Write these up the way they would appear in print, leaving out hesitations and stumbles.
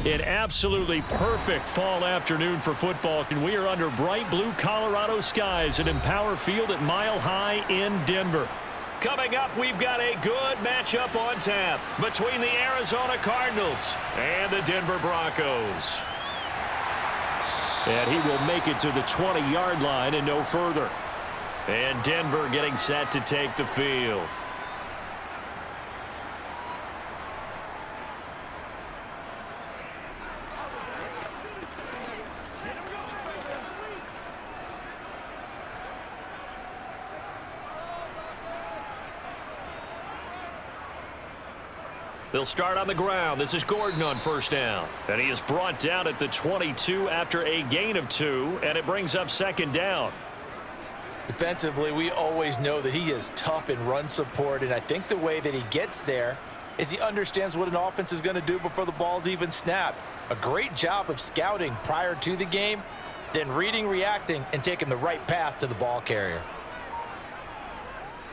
An absolutely perfect fall afternoon for football, and we are under bright blue Colorado skies at Empower Field at Mile High in Denver. Coming up, we've got a good matchup on tap between the Arizona Cardinals and the Denver Broncos. And he will make it to the 20-yard line and no further. And Denver getting set to take the field. They'll start on the ground. This is Gordon on first down. And he is brought down at the 22 after a gain of 2, and it brings up second down. Defensively, we always know that he is tough in run support, and I think the way that he gets there is he understands what an offense is going to do before the ball's even snapped. A great job of scouting prior to the game, then reading, reacting, and taking the right path to the ball carrier.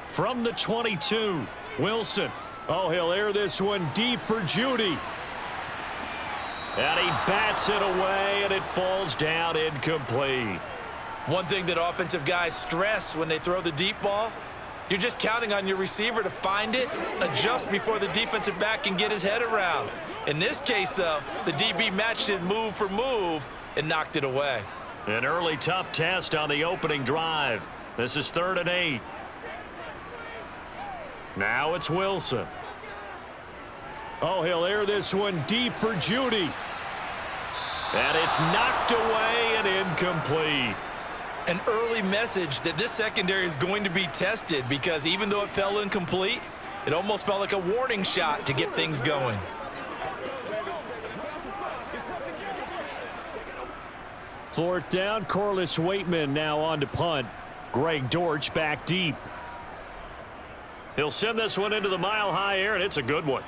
From the 22, Wilson. Oh, he'll air this one deep for Judy. And he bats it away, and it falls down incomplete. One thing that offensive guys stress when they throw the deep ball, you're just counting on your receiver to find it, adjust before the defensive back can get his head around. In this case, though, the DB matched it move for move and knocked it away. An early tough test on the opening drive. This is 3rd and 8. Now it's Wilson. Oh, he'll air this one deep for Judy. And it's knocked away and incomplete. An early message that this secondary is going to be tested, because even though it fell incomplete, it almost felt like a warning shot to get things going. Fourth down, Corliss Waitman now on to punt. Greg Dortch back deep. He'll send this one into the mile-high air, and it's a good one.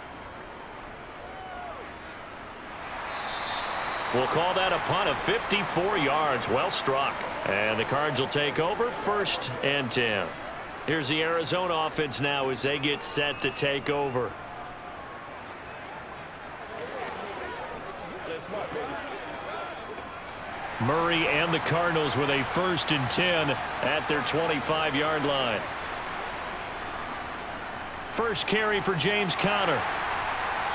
We'll call that a punt of 54 yards. Well struck. And the Cards will take over 1st and 10. Here's the Arizona offense now as they get set to take over. Murray and the Cardinals with a 1st and 10 at their 25-yard line. First carry for James Conner.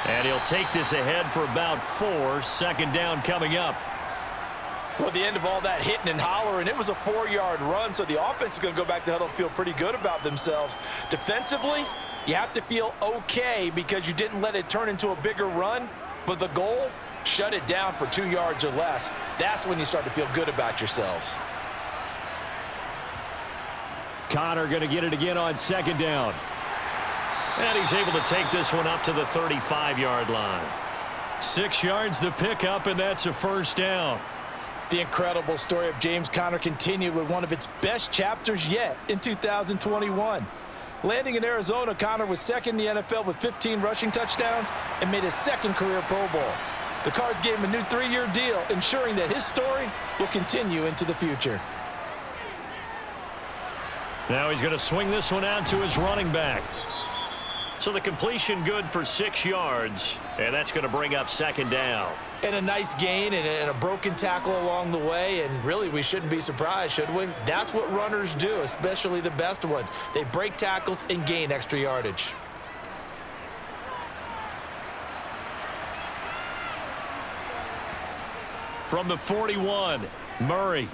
And he'll take this ahead for about 4. 2nd down coming up. Well, at the end of all that hitting and hollering, it was a 4-yard run, so the offense is going to go back to huddle and feel pretty good about themselves. Defensively, you have to feel okay because you didn't let it turn into a bigger run, but the goal, shut it down for 2 yards or less. That's when you start to feel good about yourselves. Conner going to get it again on 2nd down. And he's able to take this one up to the 35-yard line. 6 yards the pickup, and that's a 1st down. The incredible story of James Conner continued with one of its best chapters yet in 2021. Landing in Arizona, Conner was 2nd in the NFL with 15 rushing touchdowns and made his 2nd career Pro Bowl. The Cards gave him a new 3-year deal, ensuring that his story will continue into the future. Now he's going to swing this one out to his running back. So the completion good for 6 yards, and that's going to bring up 2nd down. And a nice gain and a broken tackle along the way, and really we shouldn't be surprised, should we? That's what runners do, especially the best ones. They break tackles and gain extra yardage. From the 41, Murray.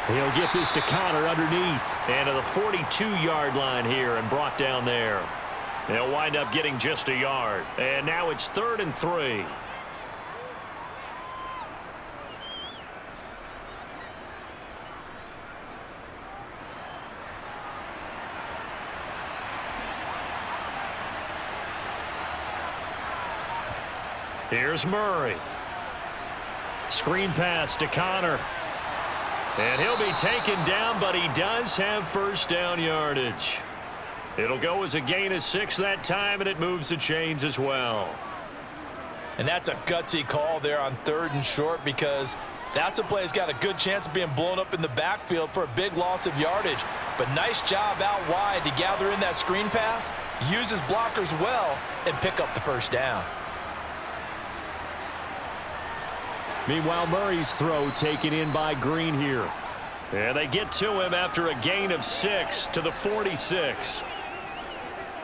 He'll get this to Conner underneath. And to the 42-yard line here and brought down there. They'll wind up getting just a yard. And now it's 3rd and 3. Here's Murray. Screen pass to Conner. And he'll be taken down, but he does have 1st down yardage. It'll go as a gain of 6 that time, and it moves the chains as well. And that's a gutsy call there on 3rd and short, because that's a play that's got a good chance of being blown up in the backfield for a big loss of yardage. But nice job out wide to gather in that screen pass, use his blockers well, and pick up the 1st down. Meanwhile, Murray's throw taken in by Green here. And they get to him after a gain of 6 to the 46.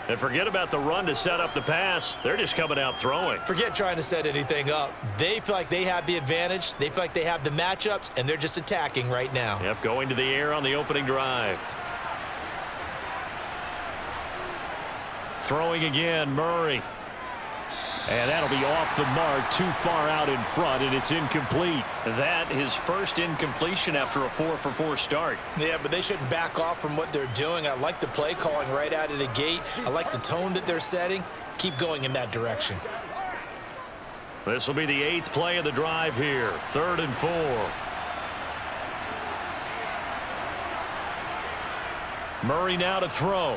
And forget about the run to set up the pass. They're just coming out throwing. Forget trying to set anything up. They feel like they have the advantage. They feel like they have the matchups, and they're just attacking right now. Yep, going to the air on the opening drive. Throwing again, Murray. And that'll be off the mark, too far out in front, and it's incomplete. That his first incompletion after a 4-for-4 start. Yeah, but they shouldn't back off from what they're doing. I like the play calling right out of the gate. I like the tone that they're setting. Keep going in that direction. This will be the 8th play of the drive here. 3rd and 4. Murray now to throw.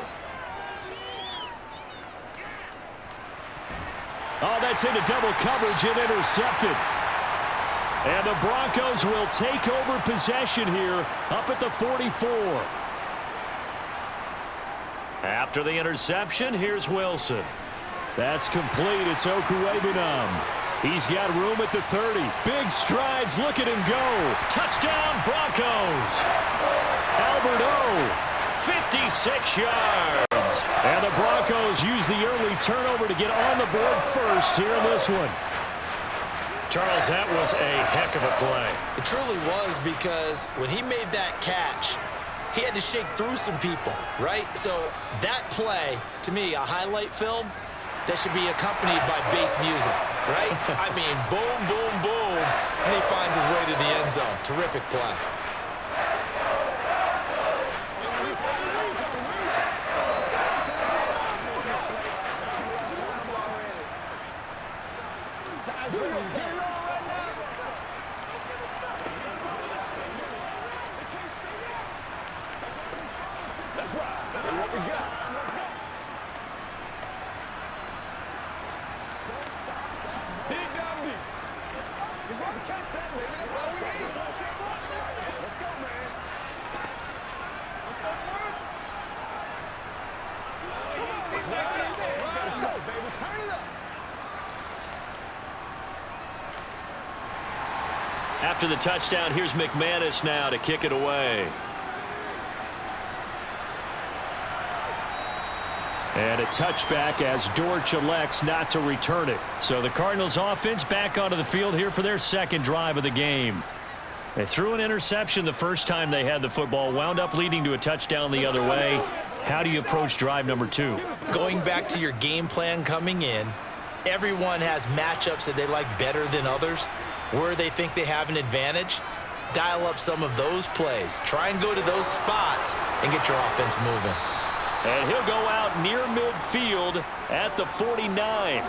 Oh, that's into double coverage and intercepted. And the Broncos will take over possession here up at the 44. After the interception, here's Wilson. That's complete. It's Okuegbunam. He's got room at the 30. Big strides. Look at him go. Touchdown, Broncos. Albert O. 56 yards. And the Broncos use the early turnover to get on the board first here in this one. Charles, that was a heck of a play. It truly was, because when he made that catch, he had to shake through some people, right? So that play, to me, a highlight film that should be accompanied by bass music, right? I mean, boom, boom, boom, and he finds his way to the end zone. Terrific play. After the touchdown, here's McManus now to kick it away. And a touchback as Dortch elects not to return it. So the Cardinals offense back onto the field here for their second drive of the game. They threw an interception the first time they had the football, wound up leading to a touchdown the other way. How do you approach drive number 2? Going back to your game plan coming in, everyone has matchups that they like better than others. Where they think they have an advantage, dial up some of those plays. Try and go to those spots and get your offense moving. And he'll go out near midfield at the 49.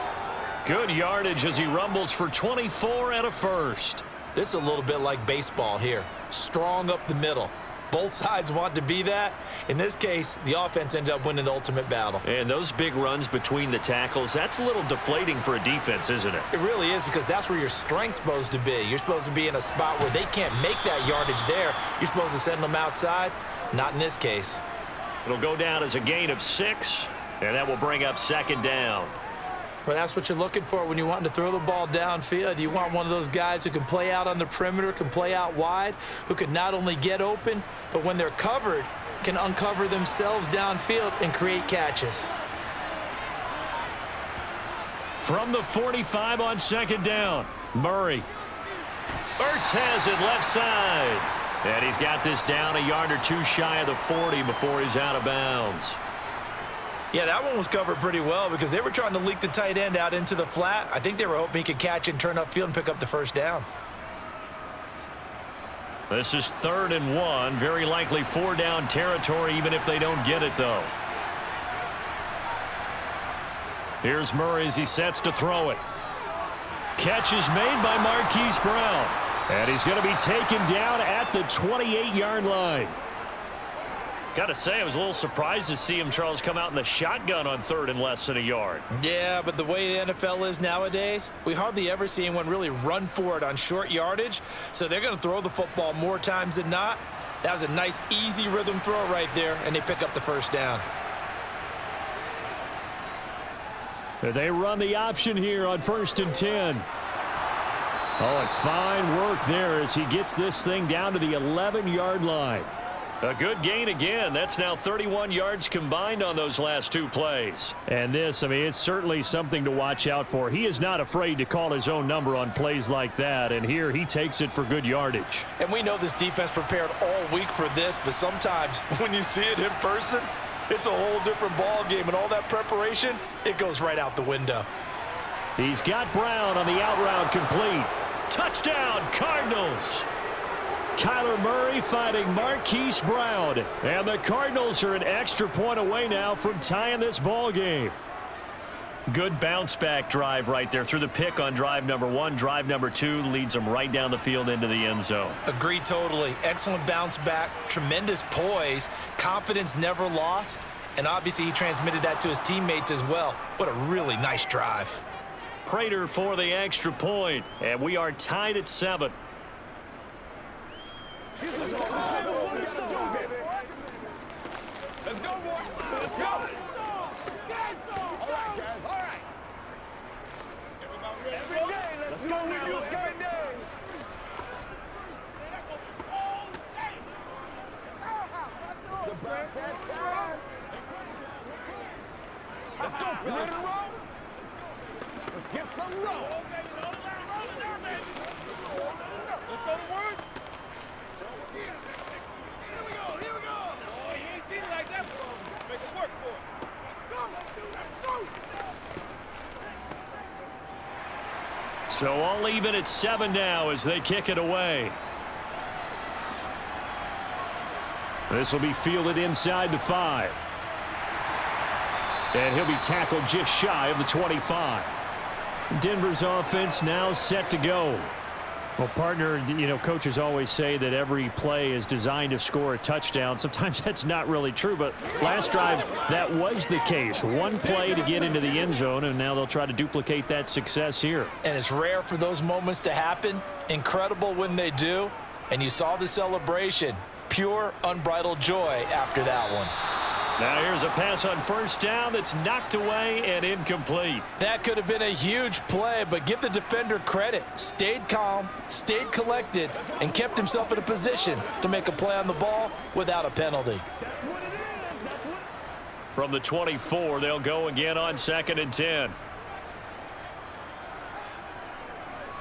Good yardage as he rumbles for 24 and a first. This is a little bit like baseball here. Strong up the middle. Both sides want to be that. In this case, the offense ended up winning the ultimate battle. And those big runs between the tackles, that's a little deflating for a defense, isn't it? It really is, because that's where your strength's supposed to be. You're supposed to be in a spot where they can't make that yardage there. You're supposed to send them outside. Not in this case. It'll go down as a gain of 6, and that will bring up 2nd down. Well, that's what you're looking for when you want to throw the ball downfield. You want one of those guys who can play out on the perimeter, can play out wide, who can not only get open, but when they're covered, can uncover themselves downfield and create catches. From the 45 on 2nd down, Murray. Ertz has it left side. And he's got this down a yard or 2 shy of the 40 before he's out of bounds. Yeah, that one was covered pretty well because they were trying to leak the tight end out into the flat. I think they were hoping he could catch and turn upfield and pick up the first down. This is 3rd and 1. Very likely 4 down territory even if they don't get it, though. Here's Murray as he sets to throw it. Catch is made by Marquise Brown. And he's going to be taken down at the 28-yard line. Got to say, I was a little surprised to see him, Charles, come out in the shotgun on 3rd and less than a yard. Yeah, but the way the NFL is nowadays, we hardly ever see anyone really run for it on short yardage. So they're going to throw the football more times than not. That was a nice, easy rhythm throw right there, and they pick up the first down. They run the option here on 1st and 10. Oh, and fine work there as he gets this thing down to the 11-yard line. A good gain again. That's now 31 yards combined on those last two plays. And this, I mean, it's certainly something to watch out for. He is not afraid to call his own number on plays like that, and here he takes it for good yardage. And we know this defense prepared all week for this, but sometimes when you see it in person, it's a whole different ball game, and all that preparation, it goes right out the window. He's got Brown on the out route complete. Touchdown, Cardinals! Kyler Murray fighting Marquise Brown. And the Cardinals are an extra point away now from tying this ball game. Good bounce-back drive right there through the pick on drive number 1. Drive number 2 leads them right down the field into the end zone. Agree totally. Excellent bounce back, tremendous poise, confidence never lost, and obviously he transmitted that to his teammates as well. What a really nice drive. Prater for the extra point, and we are tied at 7. Let's go, boy. Let's go. All right, guys. All right. Let's go. Let's go. Let's go, fellas. Let's get some roll. Let's go to work. Here we go. Oh, you ain't seen it like that before. Make it work for it. Let's go. So all even at 7 now as they kick it away. This will be fielded inside the 5. And he'll be tackled just shy of the 25. Denver's offense now set to go. Well, partner, you know, coaches always say that every play is designed to score a touchdown. Sometimes that's not really true, but last drive, that was the case. One play to get into the end zone, and now they'll try to duplicate that success here. And it's rare for those moments to happen. Incredible when they do. And you saw the celebration. Pure, unbridled joy after that one. Now here's a pass on first down that's knocked away and incomplete. That could have been a huge play, but give the defender credit. Stayed calm, stayed collected, and kept himself in a position to make a play on the ball without a penalty. From the 24, they'll go again on 2nd and 10.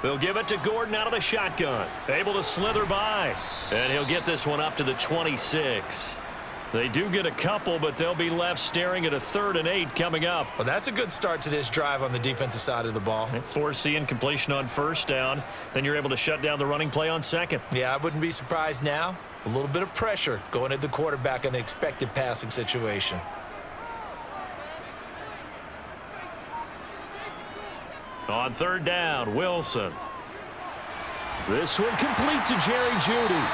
They'll give it to Gordon out of the shotgun. Able to slither by. And he'll get this one up to the 26. They do get a couple, but they'll be left staring at a 3rd and 8 coming up. Well, that's a good start to this drive on the defensive side of the ball. Force the incompletion on first down. Then you're able to shut down the running play on 2nd. Yeah, I wouldn't be surprised now. A little bit of pressure going at the quarterback in an expected passing situation. On 3rd down, Wilson. This one complete to Jerry Jeudy.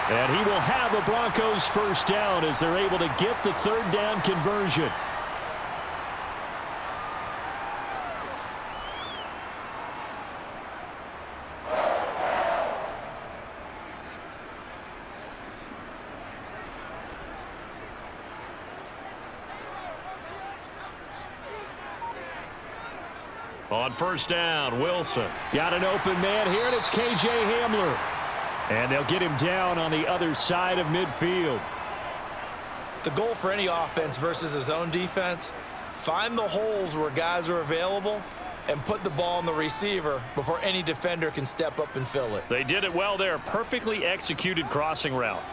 And he will have a Broncos first down as they're able to get the 3rd down conversion. On first down, Wilson. Got an open man here, and it's K.J. Hamler. And they'll get him down on the other side of midfield. The goal for any offense versus his own defense, find the holes where guys are available and put the ball on the receiver before any defender can step up and fill it. They did it well there. Perfectly executed crossing route.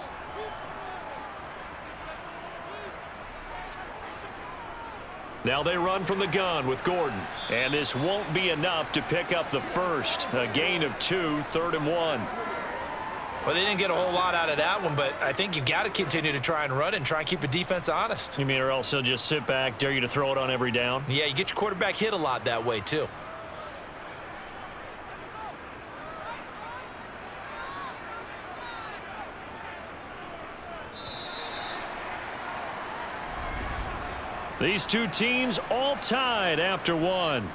Now they run from the gun with Gordon. And this won't be enough to pick up the first. A gain of 2, 3rd and 1. Well, they didn't get a whole lot out of that one, but I think you've got to continue to try and run and try and keep the defense honest. You mean or else he'll just sit back, dare you to throw it on every down? Yeah, you get your quarterback hit a lot that way, too. These two teams all tied after 1.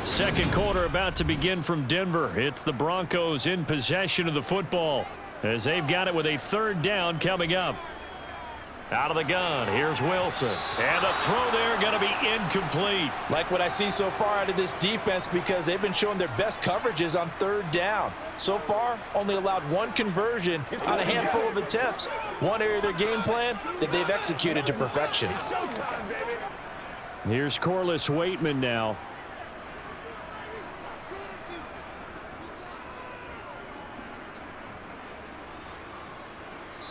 Second quarter about to begin from Denver. It's the Broncos in possession of the football as they've got it with a 3rd down coming up. Out of the gun, here's Wilson. And the throw there going to be incomplete. Like what I see so far out of this defense because they've been showing their best coverages on third down. So far, only allowed one conversion on a handful of attempts. One area of their game plan that they've executed to perfection. Here's Corliss Waitman now.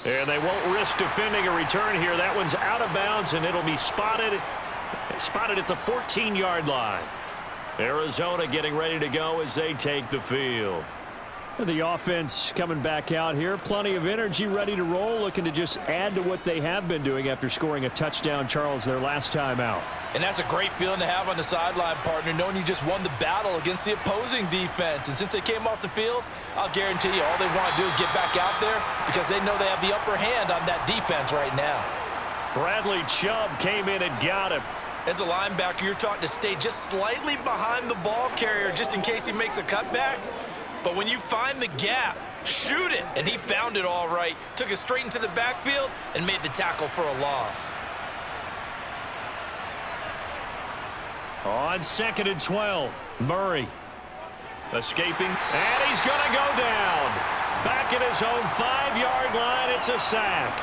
And they won't risk defending a return here. That one's out of bounds, and it'll be spotted at the 14-yard line. Arizona getting ready to go as they take the field. The offense coming back out here. Plenty of energy, ready to roll, looking to just add to what they have been doing after scoring a touchdown, Charles, their last time out. And that's a great feeling to have on the sideline, partner, knowing you just won the battle against the opposing defense. And since they came off the field, I'll guarantee you all they want to do is get back out there because they know they have the upper hand on that defense right now. Bradley Chubb came in and got him. As a linebacker, you're taught to stay just slightly behind the ball carrier just in case he makes a cutback. But when you find the gap, shoot it. And he found it all right. Took it straight into the backfield and made the tackle for a loss. On 2nd and 12, Murray escaping, and he's going to go down. Back at his own 5-yard line, it's a sack.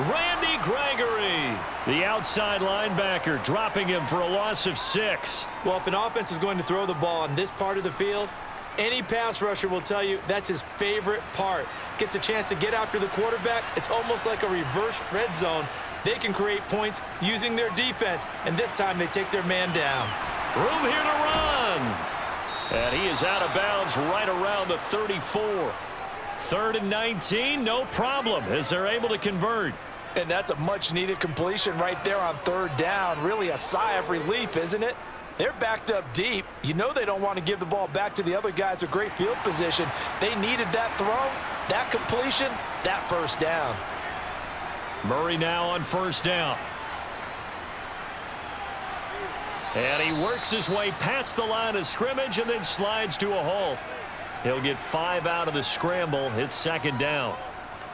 Randy Gregory, the outside linebacker, dropping him for a loss of 6. Well, if an offense is going to throw the ball on this part of the field, any pass rusher will tell you that's his favorite part. Gets a chance to get after the quarterback. It's almost like a reverse red zone. They can create points using their defense, and this time they take their man down. Room here to run. And he is out of bounds right around the 34. 3rd and 19, no problem, as they're able to convert. And that's a much-needed completion right there on 3rd down. Really a sigh of relief, isn't it? They're backed up deep. You know they don't want to give the ball back to the other guys with great field position. They needed that throw, that completion, that 1st down. Murray now on 1st down. And he works his way past the line of scrimmage and then slides to a halt. He'll get 5 out of the scramble. It's 2nd down.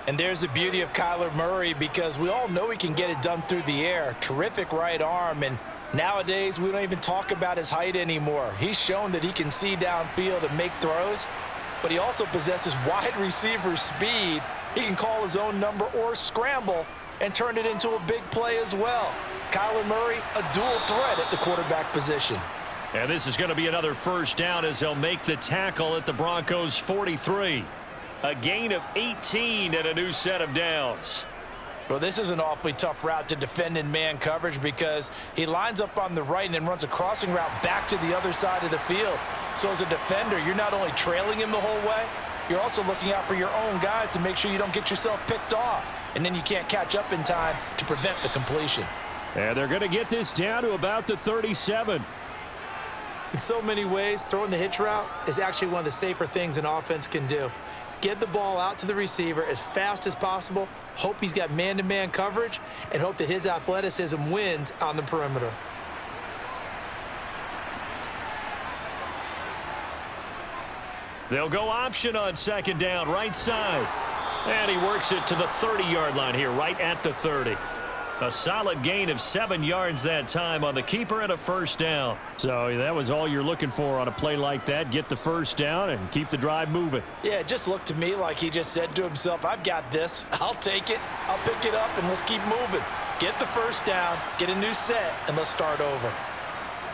And there's the beauty of Kyler Murray because we all know he can get it done through the air. Terrific right arm, and nowadays we don't even talk about his height anymore. He's shown that he can see downfield and make throws, but he also possesses wide receiver speed. He can call his own number or scramble and turn it into a big play as well. Kyler Murray, a dual threat at the quarterback position. And this is going to be another 1st down as they'll make the tackle at the Broncos' 43. A gain of 18 and a new set of downs. Well, this is an awfully tough route to defend in man coverage because he lines up on the right and then runs a crossing route back to the other side of the field. So as a defender, you're not only trailing him the whole way, you're also looking out for your own guys to make sure you don't get yourself picked off. And then you can't catch up in time to prevent the completion. And they're going to get this down to about the 37. In so many ways, throwing the hitch route is actually one of the safer things an offense can do. Get the ball out to the receiver as fast as possible, hope he's got man-to-man coverage, and hope that his athleticism wins on the perimeter. They'll go option on 2nd down, right side. And he works it to the 30-yard line here, right at the 30. A solid gain of 7 yards that time on the keeper and a 1st down. So that was all you're looking for on a play like that. Get the 1st down and keep the drive moving. Yeah, it just looked to me like he just said to himself, I've got this. I'll take it. I'll pick it up, and let's keep moving. Get the 1st down, get a new set, and let's start over.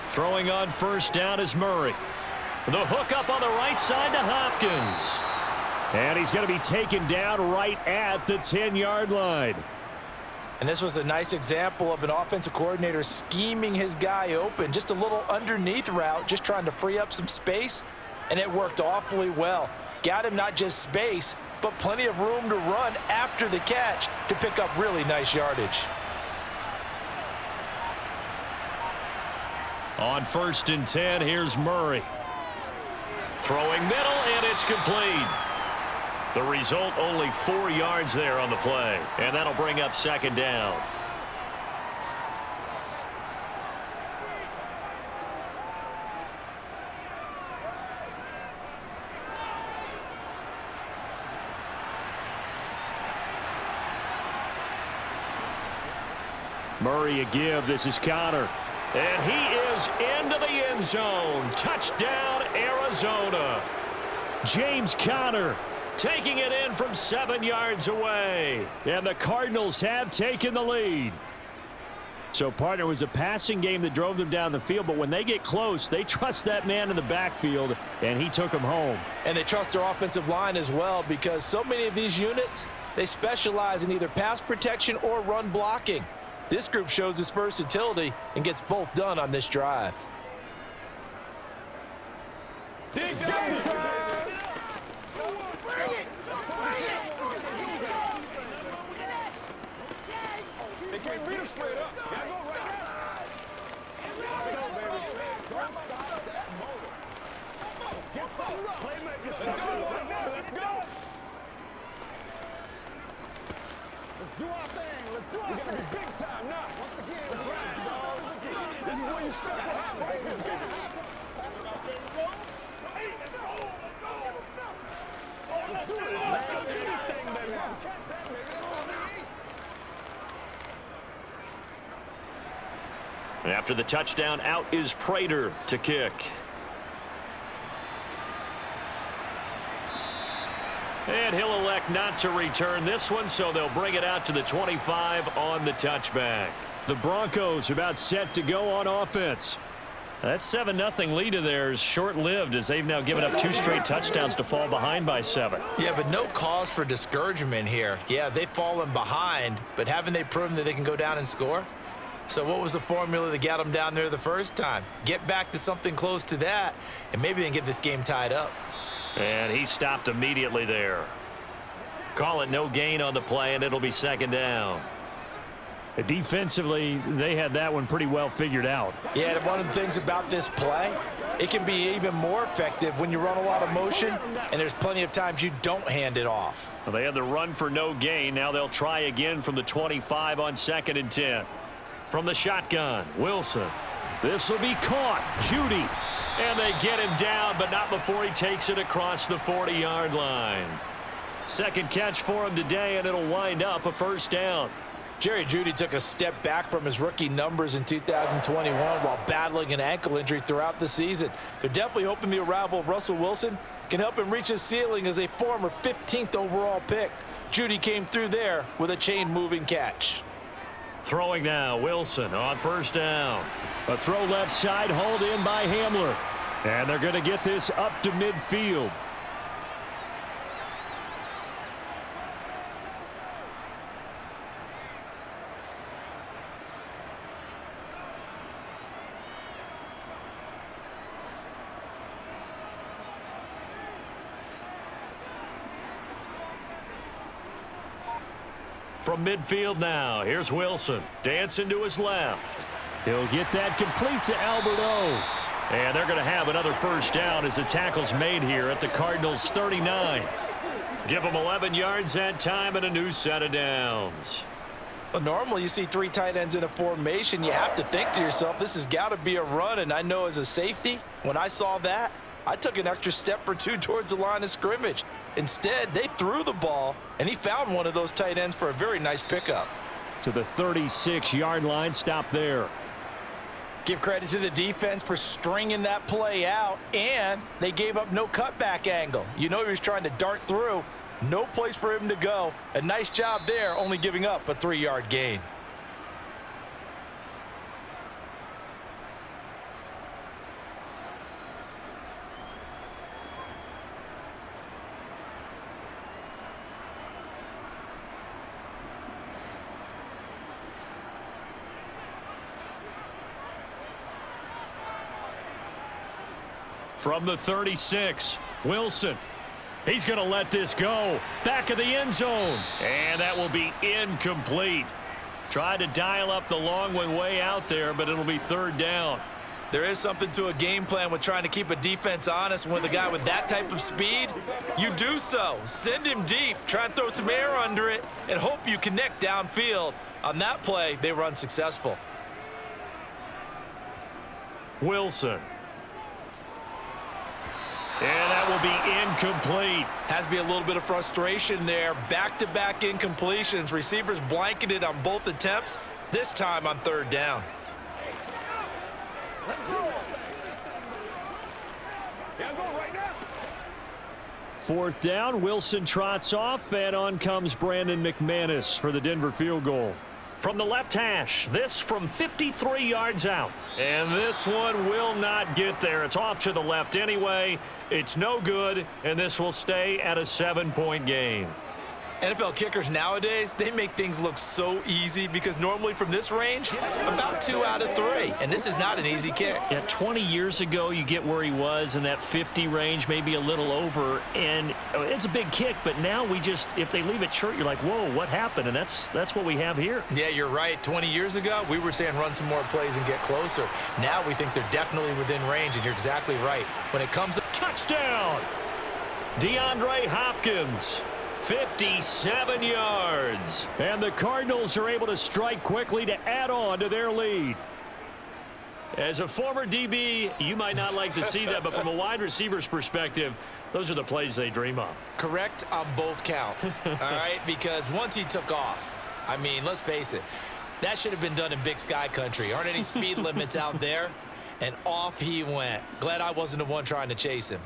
Throwing on 1st down is Murray. The hook up on the right side to Hopkins. And he's going to be taken down right at the 10-yard line. And this was a nice example of an offensive coordinator scheming his guy open. Just a little underneath route, just trying to free up some space, and it worked awfully well. Got him not just space, but plenty of room to run after the catch to pick up really nice yardage. On 1st and 10, here's Murray. Throwing middle, and it's complete. The result, only 4 yards there on the play. And that'll bring up 2nd down. Murray a give. This is Connor. And he is into the end zone. Touchdown, Arizona. James Conner taking it in from 7 yards away. And the Cardinals have taken the lead. So, partner, it was a passing game that drove them down the field, but when they get close, they trust that man in the backfield, and he took them home. And they trust their offensive line as well, because so many of these units, they specialize in either pass protection or run blocking. This group shows its versatility and gets both done on this drive. Big game time. They can't beat us straight up. Gotta go right now. Let's go, baby. Don't stop that motor. Let's get some playmakers. Let's go right now. Let's go. Let's do our thing. Let's do our thing. We gotta be big time now. Once again, let's ride. This is where you step up right here. Let's go. Let's do it. Let's go do this thing, baby. Catch that, baby. That's all we need. After the touchdown, out is Prater to kick. And he'll elect not to return this one, so they'll bring it out to the 25 on the touchback. The Broncos about set to go on offense. That 7-0 lead of theirs short-lived, as they've now given up 2 straight touchdowns to fall behind by 7. Yeah, but no cause for discouragement here. Yeah, they've fallen behind, but haven't they proven that they can go down and score? So what was the formula that got them down there the first time? Get back to something close to that, and maybe they can get this game tied up. And he stopped immediately there. Call it no gain on the play, and it'll be 2nd down. Defensively, they had that one pretty well figured out. Yeah, and one of the things about this play, it can be even more effective when you run a lot of motion, and there's plenty of times you don't hand it off. Well, they had the run for no gain. Now they'll try again from the 25 on 2nd and 10. From the shotgun, Wilson. This will be caught. Judy. And they get him down, but not before he takes it across the 40-yard line. 2nd catch for him today, and it'll wind up a 1st down. Jerry Jeudy took a step back from his rookie numbers in 2021 while battling an ankle injury throughout the season. They're definitely hoping the arrival of Russell Wilson can help him reach his ceiling as a former 15th overall pick. Jeudy came through there with a chain-moving catch. Throwing now, Wilson on 1st down. A throw left side, hauled in by Hamler. And they're going to get this up to midfield. From midfield now, here's Wilson. Dancing to his left. He'll get that complete to Alberto. And they're going to have another 1st down as the tackle's made here at the Cardinals' 39. Give them 11 yards that time and a new set of downs. Well, normally you see 3 tight ends in a formation. You have to think to yourself, this has got to be a run. And I know as a safety, when I saw that, I took an extra step or 2 towards the line of scrimmage. Instead, they threw the ball, and he found one of those tight ends for a very nice pickup. To the 36-yard line, stop there. Give credit to the defense for stringing that play out, and they gave up no cutback angle. You know he was trying to dart through. No place for him to go. A nice job there, only giving up a 3-yard gain. From the 36, Wilson. He's going to let this go. Back of the end zone. And that will be incomplete. Tried to dial up the long one way out there, but it'll be 3rd down. There is something to a game plan with trying to keep a defense honest. With a guy with that type of speed, you do so. Send him deep. Try and throw some air under it and hope you connect downfield. On that play, they run successful. Wilson. And that will be incomplete. Has to be a little bit of frustration there. Back-to-back incompletions. Receivers blanketed on both attempts. this time on 3rd down. Let's go. Yeah, go right now. 4th down, Wilson trots off, and on comes Brandon McManus for the Denver field goal. From the left hash, this from 53 yards out. And this one will not get there. It's off to the left anyway. It's no good, and this will stay at a 7-point game. NFL kickers nowadays, they make things look so easy because normally from this range, about 2 out of 3. And this is not an easy kick. Yeah, 20 years ago, you get where he was in that 50 range, maybe a little over, and it's a big kick, but now we just, if they leave it short, you're like, whoa, what happened? And that's what we have here. Yeah, you're right. 20 years ago, we were saying run some more plays and get closer. Now we think they're definitely within range, and you're exactly right. When it comes to touchdown, DeAndre Hopkins. 57 yards. And the Cardinals are able to strike quickly to add on to their lead. As a former DB, you might not like to see that, but from a wide receiver's perspective, those are the plays they dream of. Correct on both counts, all right? Because once he took off, I mean, let's face it, that should have been done in Big Sky country. Aren't any speed limits out there? And off he went. Glad I wasn't the one trying to chase him.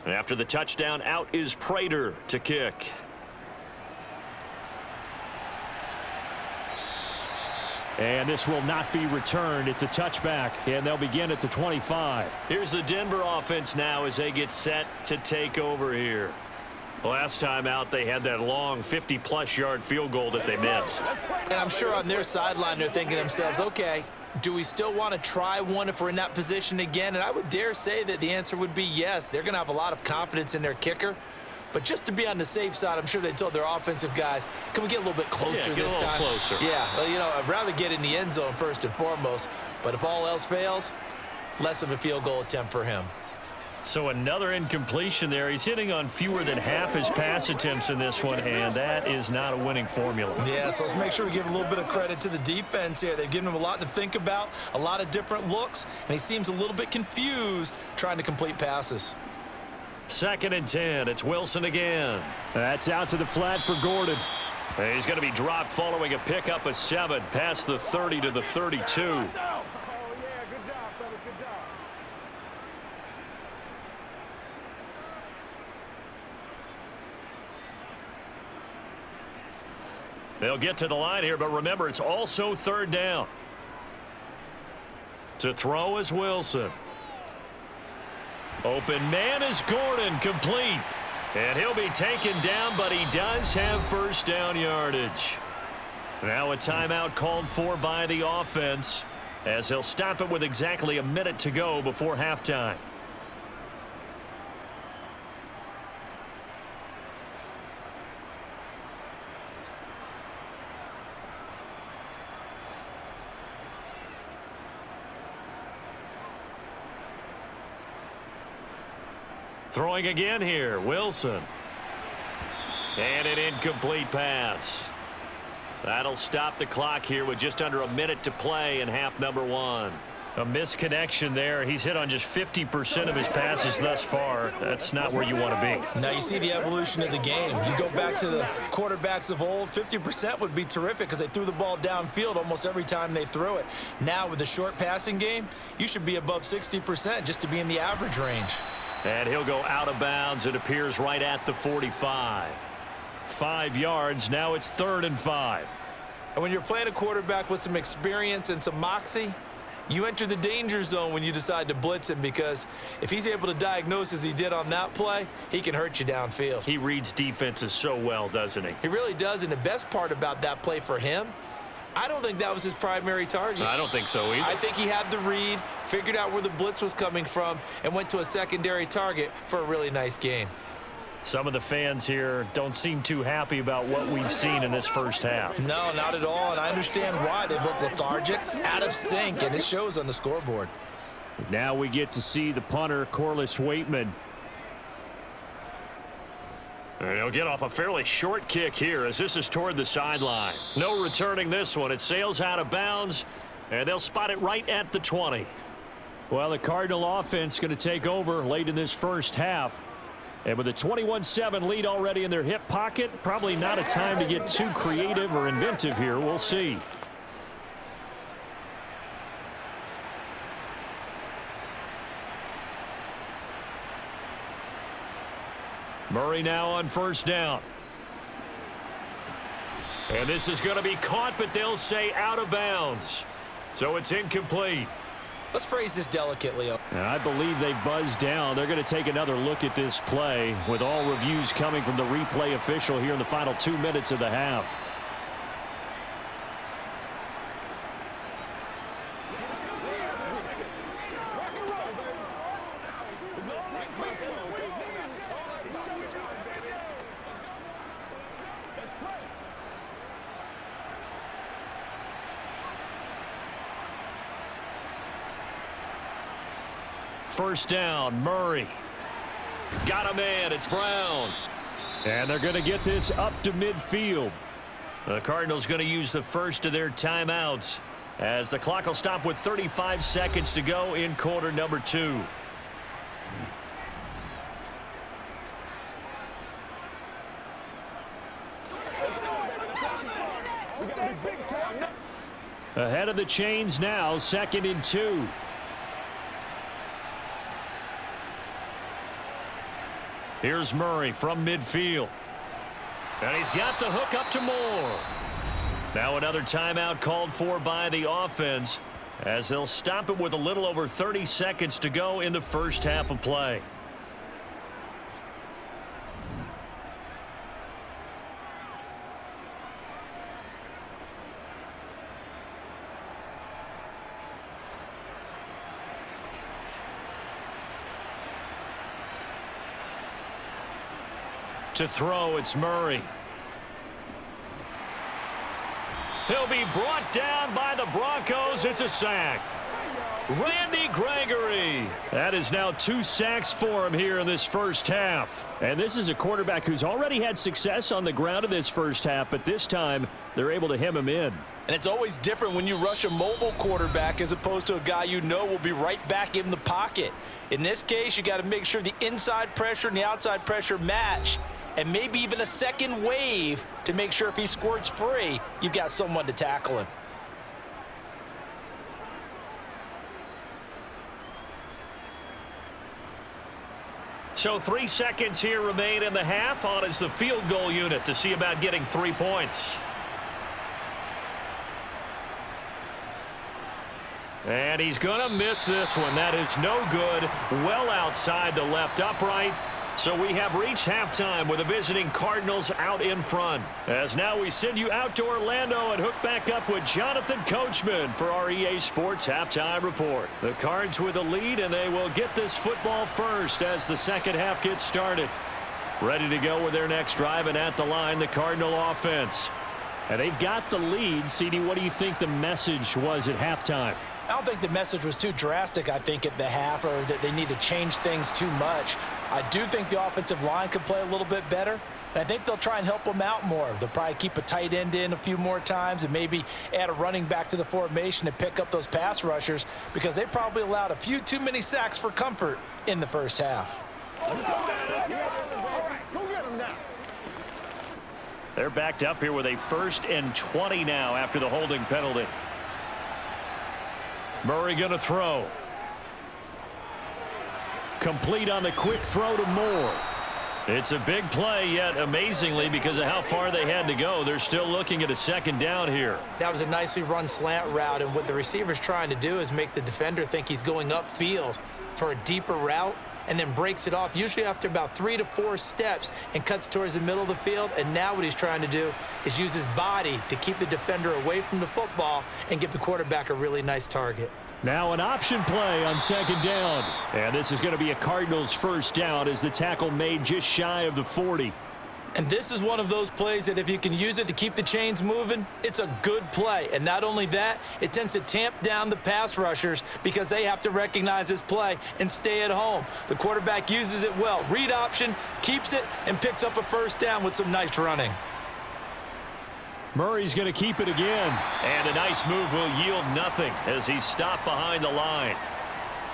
After the touchdown, out is Prater to kick. And this will not be returned. It's a touchback, and they'll begin at the 25. Here's the Denver offense now as they get set to take over here. Last time out, they had that long 50-plus yard field goal that they missed. And I'm sure on their sideline, they're thinking to themselves, okay, do we still want to try one if we're in that position again? And I would dare say that the answer would be yes. They're going to have a lot of confidence in their kicker. But just to be on the safe side, I'm sure they told their offensive guys, can we get a little bit closer this time? Closer. Yeah, well, you know, I'd rather get in the end zone first and foremost. But if all else fails, less of a field goal attempt for him. So another incompletion there. He's hitting on fewer than half his pass attempts in this one, and that is not a winning formula. Yeah, so let's make sure we give a little bit of credit to the defense here. They've given him a lot to think about, a lot of different looks, and he seems a little bit confused trying to complete passes. 2nd and 10. It's Wilson again. That's out to the flat for Gordon. He's going to be dropped following a pickup of 7 past the 30 to the 32. They'll get to the line here, but remember, it's also 3rd down. To throw is Wilson. Open man is Gordon, complete. And he'll be taken down, but he does have 1st down yardage. Now a timeout called for by the offense, as he'll stop it with exactly a minute to go before halftime. Throwing again here, Wilson. And an incomplete pass. That'll stop the clock here with just under a minute to play in half number 1. A misconnection there. He's hit on just 50% of his passes thus far. That's not where you want to be. Now you see the evolution of the game. You go back to the quarterbacks of old, 50% would be terrific because they threw the ball downfield almost every time they threw it. Now with the short passing game, you should be above 60% just to be in the average range. And he'll go out of bounds. It appears right at the 45. 5 yards. Now it's 3rd and 5. And when you're playing a quarterback with some experience and some moxie, you enter the danger zone when you decide to blitz him, because if he's able to diagnose as he did on that play, he can hurt you downfield. He reads defenses so well, doesn't he? He really does, and the best part about that play for him, I don't think that was his primary target. I don't think so either. I think he had the read, figured out where the blitz was coming from, and went to a secondary target for a really nice game. Some of the fans here don't seem too happy about what we've seen in this first half. No, not at all, and I understand why. They've looked lethargic, out of sync, and it shows on the scoreboard. Now we get to see the punter, Corliss Waitman. And he'll get off a fairly short kick here as this is toward the sideline. No returning this one. It sails out of bounds, and they'll spot it right at the 20. Well, the Cardinal offense going to take over late in this first half. And with a 21-7 lead already in their hip pocket, probably not a time to get too creative or inventive here. We'll see. Murray now on first down. And this is going to be caught, but they'll say out of bounds. So it's incomplete. Let's phrase this delicately. And I believe they buzzed down. They're going to take another look at this play with all reviews coming from the replay official here in the final 2 minutes of the half. First down, Murray. Got a man, it's Brown. And they're going to get this up to midfield. The Cardinals going to use the first of their timeouts as the clock will stop with 35 seconds to go in quarter number 2. Ahead of the chains now, 2nd and 2. Here's Murray from midfield. And he's got the hook up to Moore. Now another timeout called for by the offense as they'll stop it with a little over 30 seconds to go in the first half of play. To throw, it's Murray. He'll be brought down by the Broncos. It's a sack. Randy Gregory. That is now 2 sacks for him here in this first half. And this is a quarterback who's already had success on the ground in this first half, but this time they're able to hem him in. And it's always different when you rush a mobile quarterback as opposed to a guy you know will be right back in the pocket. In this case, you got to make sure the inside pressure and the outside pressure match, and maybe even a second wave to make sure if he squirts free, you've got someone to tackle him. So 3 seconds here remain in the half. On is the field goal unit to see about getting 3 points. And he's going to miss this one. That is no good. Well outside the left upright. So we have reached halftime with the visiting Cardinals out in front. As now we send you out to Orlando and hook back up with Jonathan Coachman for our EA Sports Halftime Report. The Cards with the lead, and they will get this football first as the second half gets started. Ready to go with their next drive, and at the line, the Cardinal offense. And they've got the lead. CD, what do you think the message was at halftime? I don't think the message was too drastic, I think, at the half, or that they need to change things too much. I do think the offensive line could play a little bit better, and I think they'll try and help them out more. They'll probably keep a tight end in a few more times and maybe add a running back to the formation to pick up those pass rushers, because they probably allowed a few too many sacks for comfort in the first half. Let's go, man. Let's go. All right, go get him now. They're backed up here with a 1st and 20 now after the holding penalty. Murray going to throw. Complete on the quick throw to Moore. It's a big play, yet amazingly, because of how far they had to go, they're still looking at a 2nd down here. That was a nicely run slant route, and what the receiver's trying to do is make the defender think he's going upfield for a deeper route, and then breaks it off, usually after about 3 to 4 steps, and cuts towards the middle of the field. And now what he's trying to do is use his body to keep the defender away from the football and give the quarterback a really nice target. Now an option play on second down. And this is going to be a Cardinals first down as the tackle made just shy of the 40. And this is one of those plays that if you can use it to keep the chains moving, it's a good play. And not only that, it tends to tamp down the pass rushers because they have to recognize this play and stay at home. The quarterback uses it well. Read option, keeps it, and picks up a first down with some nice running. Murray's going to keep it again. And a nice move will yield nothing as he's stopped behind the line.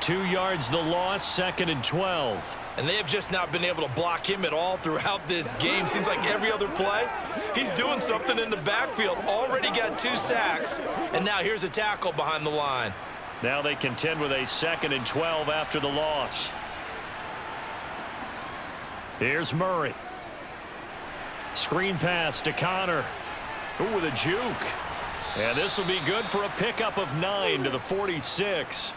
2 yards the loss, 2nd and 12. And they have just not been able to block him at all throughout this game. Seems like every other play, he's doing something in the backfield. Already got 2 sacks, and now here's a tackle behind the line. Now they contend with a 2nd and 12 after the loss. Here's Murray. Screen pass to Connor. Ooh, with a juke. And this will be good for a pickup of 9 to the 46.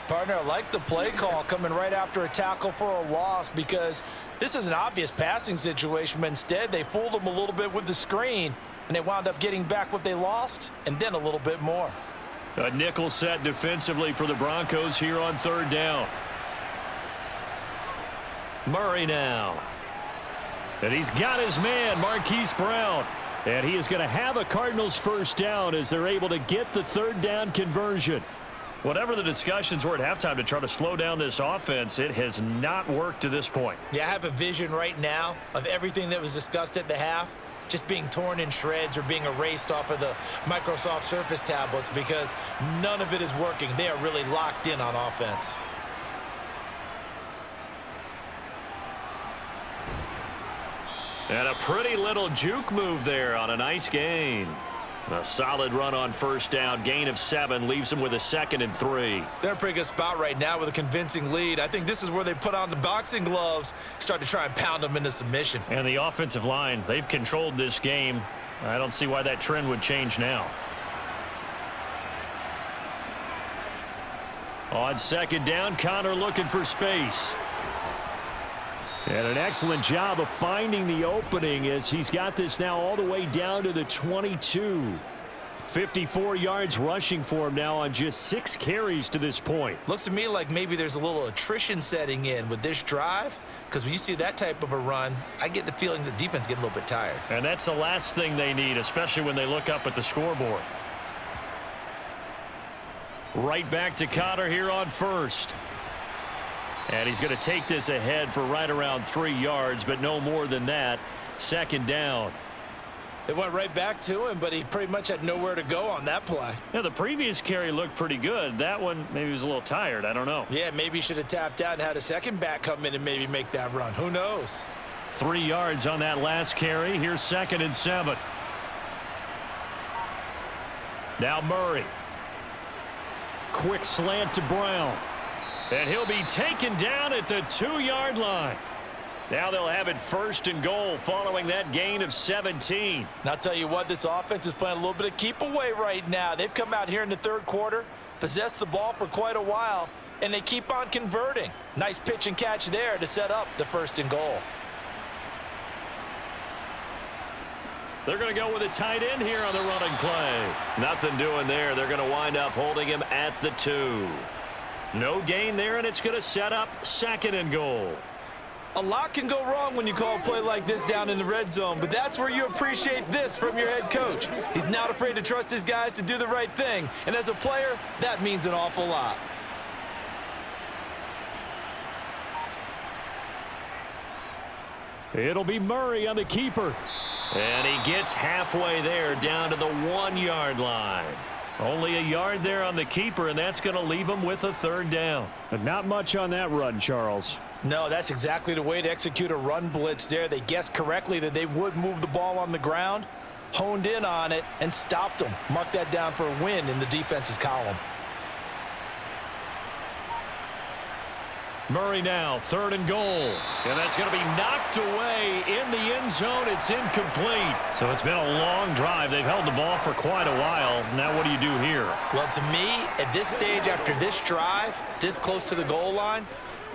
Partner, I like the play call coming right after a tackle for a loss because this is an obvious passing situation, but instead they fooled them a little bit with the screen, and they wound up getting back what they lost and then a little bit more. A nickel set defensively for the Broncos here on 3rd down. Murray now. And he's got his man, Marquise Brown. And he is going to have a Cardinals first down as they're able to get the 3rd down conversion. Whatever the discussions were at halftime to try to slow down this offense, it has not worked to this point. Yeah, I have a vision right now of everything that was discussed at the half just being torn in shreds or being erased off of the Microsoft Surface tablets because none of it is working. They are really locked in on offense. And a pretty little juke move there on a nice gain. A solid run on first down. Gain of 7 leaves them with a 2nd and 3. They're in a pretty good spot right now with a convincing lead. I think this is where they put on the boxing gloves, start to try and pound them into submission. And the offensive line, they've controlled this game. I don't see why that trend would change now. On 2nd down, Connor looking for space. And an excellent job of finding the opening as he's got this now all the way down to the 22. 54 yards rushing for him now on just 6 carries to this point. Looks to me like maybe there's a little attrition setting in with this drive because when you see that type of a run, I get the feeling the defense getting a little bit tired. And that's the last thing they need, especially when they look up at the scoreboard. Right back to Connor here on first. And he's going to take this ahead for right around 3 yards, but no more than that. 2nd down. They went right back to him, but he pretty much had nowhere to go on that play. Yeah, the previous carry looked pretty good. That one, maybe he was a little tired. I don't know. Yeah, maybe he should have tapped out and had a second back come in and maybe make that run. Who knows? 3 yards on that last carry. Here's 2nd and 7. Now Murray. Quick slant to Brown. And he'll be taken down at the 2-yard line. Now they'll have it 1st and goal following that gain of 17. And I'll tell you what, this offense is playing a little bit of keep away right now. They've come out here in the 3rd quarter, possessed the ball for quite a while, and they keep on converting. Nice pitch and catch there to set up the 1st and goal. They're going to go with a tight end here on the running play. Nothing doing there. They're going to wind up holding him at the 2. No gain there, and it's going to set up 2nd and goal. A lot can go wrong when you call a play like this down in the red zone, but that's where you appreciate this from your head coach. He's not afraid to trust his guys to do the right thing, and as a player, that means an awful lot. It'll be Murray on the keeper. And he gets halfway there down to the 1-yard line. Only a yard there on the keeper, and that's going to leave him with a 3rd down. But not much on that run, Charles. No, that's exactly the way to execute a run blitz there. They guessed correctly that they would move the ball on the ground, honed in on it, and stopped them. Mark that down for a win in the defense's column. Murray now, 3rd and goal. And that's going to be knocked away in the end zone. It's incomplete. So it's been a long drive. They've held the ball for quite a while. Now what do you do here? Well, to me, at this stage after this drive, this close to the goal line,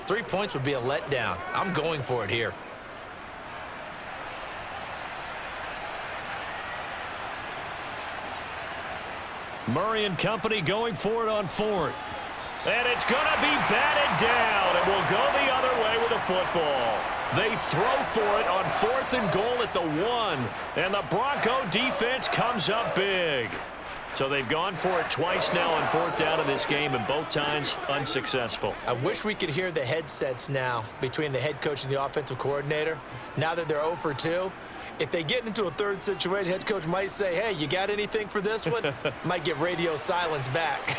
3 points would be a letdown. I'm going for it here. Murray and company going for it on 4th. And it's going to be batted down, and will go the other way with the football. They throw for it on 4th and goal at the 1, and the Bronco defense comes up big. So they've gone for it twice now on 4th down in this game, and both times unsuccessful. I wish we could hear the headsets now between the head coach and the offensive coordinator. Now that they're 0 for 2, if they get into a third situation, head coach might say, hey, you got anything for this one? Might get radio silence back.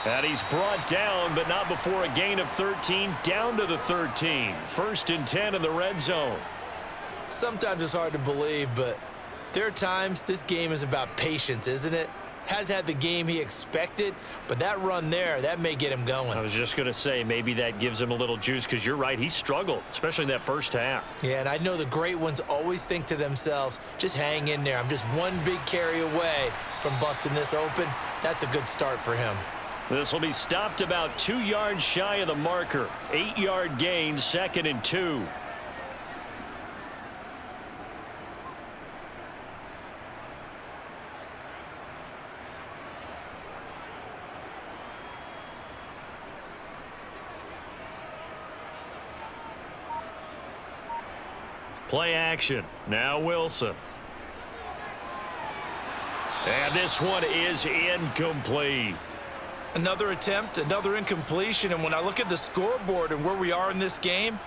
And he's brought down, but not before a gain of 13, down to the 13. 1st and 10 in the red zone. Sometimes it's hard to believe, but there are times this game is about patience, isn't it? Has had the game he expected, but that run there, that may get him going. I was just going to say, maybe that gives him a little juice, because you're right, he struggled, especially in that first half. Yeah, and I know the great ones always think to themselves, just hang in there. I'm just one big carry away from busting this open. That's a good start for him. This will be stopped about 2 yards shy of the marker. 8-yard gain, 2nd and 2. Play action. Now Wilson. And this one is incomplete. Another attempt, another incompletion, and when I look at the scoreboard and where we are in this game,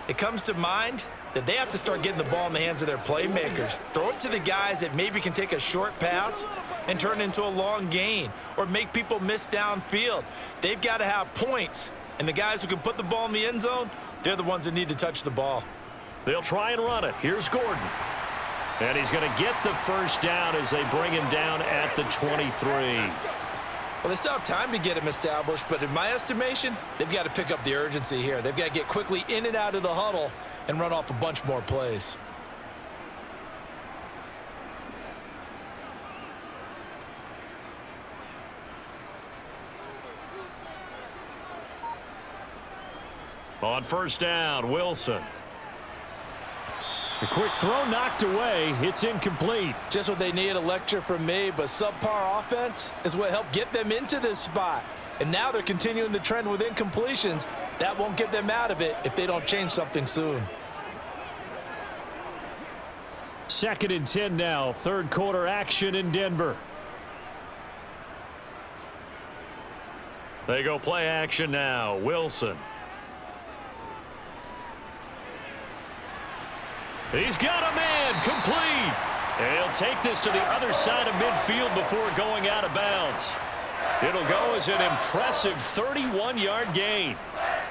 it comes to mind that they have to start getting the ball in the hands of their playmakers. Throw it to the guys that maybe can take a short pass and turn it into a long gain or make people miss downfield. They've got to have points, and the guys who can put the ball in the end zone, they're the ones that need to touch the ball. They'll try and run it. Here's Gordon. And he's going to get the first down as they bring him down at the 23. Well, they still have time to get him established, but in my estimation, they've got to pick up the urgency here. They've got to get quickly in and out of the huddle and run off a bunch more plays. On 1st down, Wilson. The quick throw knocked away. It's incomplete. Just what they need, a lecture from me, but subpar offense is what helped get them into this spot. And now they're continuing the trend with incompletions. That won't get them out of it if they don't change something soon. 2nd and 10 now. 3rd quarter action in Denver. They go play action now. Wilson. He's got a man, complete. And he'll take this to the other side of midfield before going out of bounds. It'll go as an impressive 31-yard gain.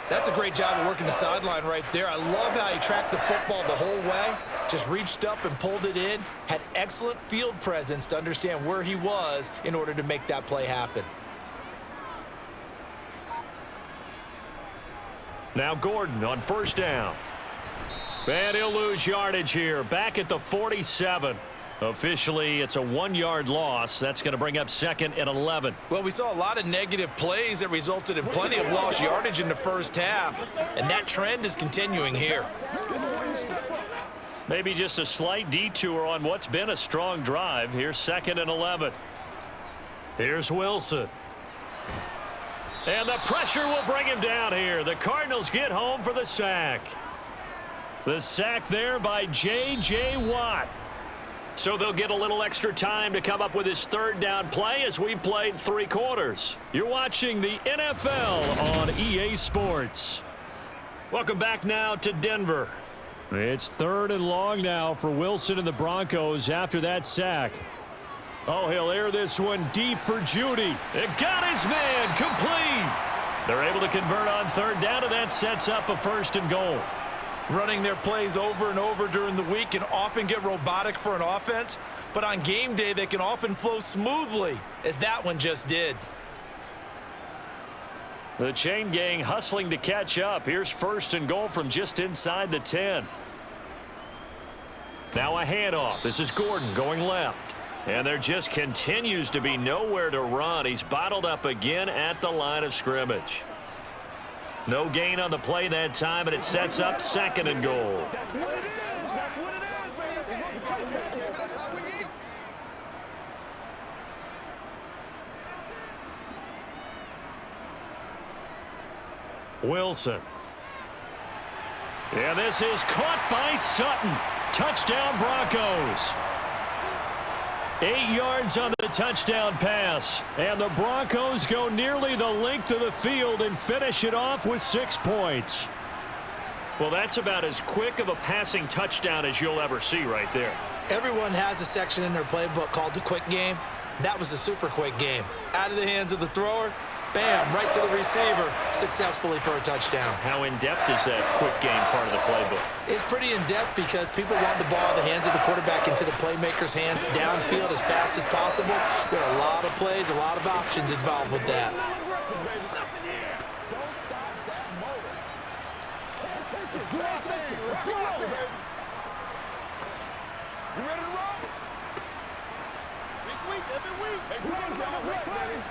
That's a great job of working the sideline right there. I love how he tracked the football the whole way. Just reached up and pulled it in. Had excellent field presence to understand where he was in order to make that play happen. Now Gordon on 1st down. And he'll lose yardage here. Back at the 47. Officially, it's a 1-yard loss. That's going to bring up 2nd and 11. Well, we saw a lot of negative plays that resulted in plenty of lost yardage in the first half. And that trend is continuing here. Maybe just a slight detour on what's been a strong drive. Here's 2nd and 11. Here's Wilson. And the pressure will bring him down here. The Cardinals get home for the sack. The sack there by J.J. Watt. So they'll get a little extra time to come up with his 3rd down play as we've played 3 quarters. You're watching the NFL on EA Sports. Welcome back now to Denver. It's 3rd and long now for Wilson and the Broncos after that sack. Oh, he'll air this one deep for Judy. It got his man, complete. They're able to convert on 3rd down, and that sets up a 1st and goal. Running their plays over and over during the week can often get robotic for an offense, but on game day they can often flow smoothly, as that one just did. The chain gang hustling to catch up. Here's 1st and goal from just inside the 10. Now a handoff. This is Gordon going left. And there just continues to be nowhere to run. He's bottled up again at the line of scrimmage. No gain on the play that time, and it sets up 2nd and goal. That's what it is. That's what it is, baby. That's how we eat. Wilson. Yeah, this is caught by Sutton. Touchdown, Broncos. 8 yards on the touchdown pass. And the Broncos go nearly the length of the field and finish it off with 6 points. Well, that's about as quick of a passing touchdown as you'll ever see right there. Everyone has a section in their playbook called the quick game. That was a super quick game. Out of the hands of the thrower, bam, right to the receiver, successfully for a touchdown. How in-depth is that quick game part of the playbook? It's pretty in-depth because people want the ball in the hands of the quarterback into the playmaker's hands downfield as fast as possible. There are a lot of plays, a lot of options involved with that. Don't stop that motor. Let's do our thing. Let's do it, baby. You ready to roll? Big week, every week. Hey, praise God, praise.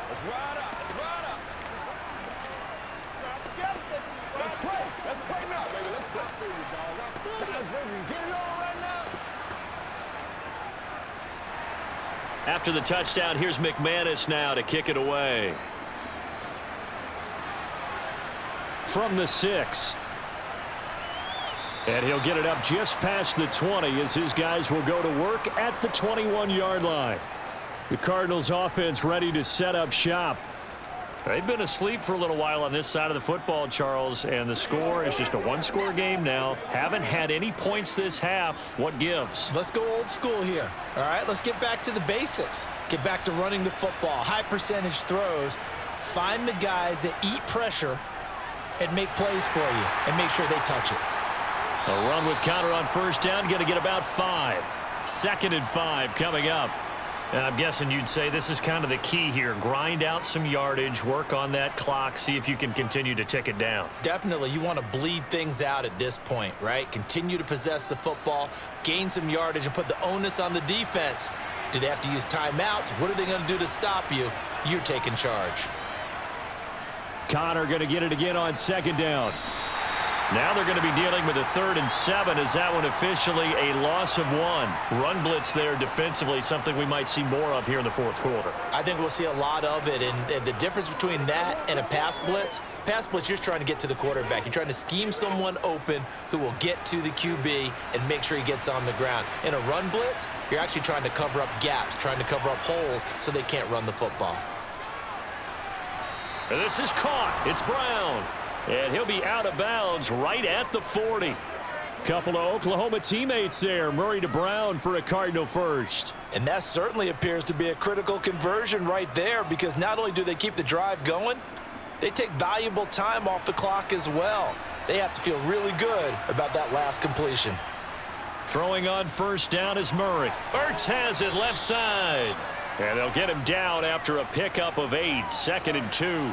Let's ride up. Let's ride up. Let's play. Let's play now, baby. Let's play. Guys, baby, get it on right now. After the touchdown, here's McManus now to kick it away. From the 6. And he'll get it up just past the 20 as his guys will go to work at the 21-yard line. The Cardinals offense ready to set up shop. They've been asleep for a little while on this side of the football, Charles, and the score is just a one-score game now. Haven't had any points this half. What gives? Let's go old school here. All right, let's get back to the basics. Get back to running the football, high percentage throws. Find the guys that eat pressure and make plays for you and make sure they touch it. A run with Connor on first down, going to get about 5. 2nd and 5 coming up. And I'm guessing you'd say this is kind of the key here. Grind out some yardage, work on that clock, see if you can continue to tick it down. Definitely, you want to bleed things out at this point, right? Continue to possess the football, gain some yardage, and put the onus on the defense. Do they have to use timeouts? What are they going to do to stop you? You're taking charge. Connor going to get it again on 2nd down. Now they're going to be dealing with a 3rd and 7. Is that one officially a loss of 1? Run blitz there defensively, something we might see more of here in the 4th quarter. I think we'll see a lot of it, and the difference between that and a pass blitz, you're just trying to get to the quarterback. You're trying to scheme someone open who will get to the QB and make sure he gets on the ground. In a run blitz, you're actually trying to cover up gaps, trying to cover up holes so they can't run the football. And this is caught. It's Brown. And he'll be out of bounds right at the 40. Couple of Oklahoma teammates there. Murray to Brown for a Cardinal first. And that certainly appears to be a critical conversion right there, because not only do they keep the drive going, they take valuable time off the clock as well. They have to feel really good about that last completion. Throwing on first down is Murray. Ertz has it left side. And they'll get him down after a pickup of 8. 2nd and 2.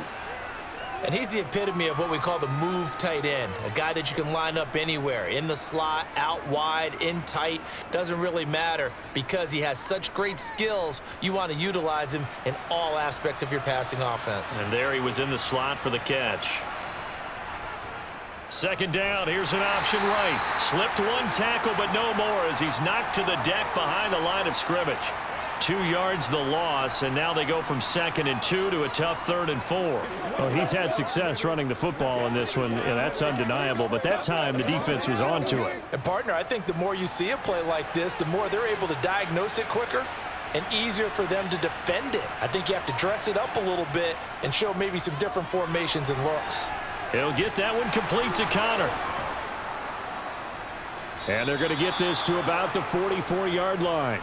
And he's the epitome of what we call the move tight end, a guy that you can line up anywhere, in the slot, out wide, in tight, doesn't really matter because he has such great skills. You want to utilize him in all aspects of your passing offense. And there he was in the slot for the catch. 2nd down, here's an option right. Slipped one tackle, but no more as he's knocked to the deck behind the line of scrimmage. 2 yards the loss, and now they go from 2nd and 2 to a tough 3rd and 4. Well, he's had success running the football in this one, and that's undeniable. But that time, the defense was on to it. And, partner, I think the more you see a play like this, the more they're able to diagnose it quicker and easier for them to defend it. I think you have to dress it up a little bit and show maybe some different formations and looks. He'll get that one complete to Connor. And they're going to get this to about the 44-yard line.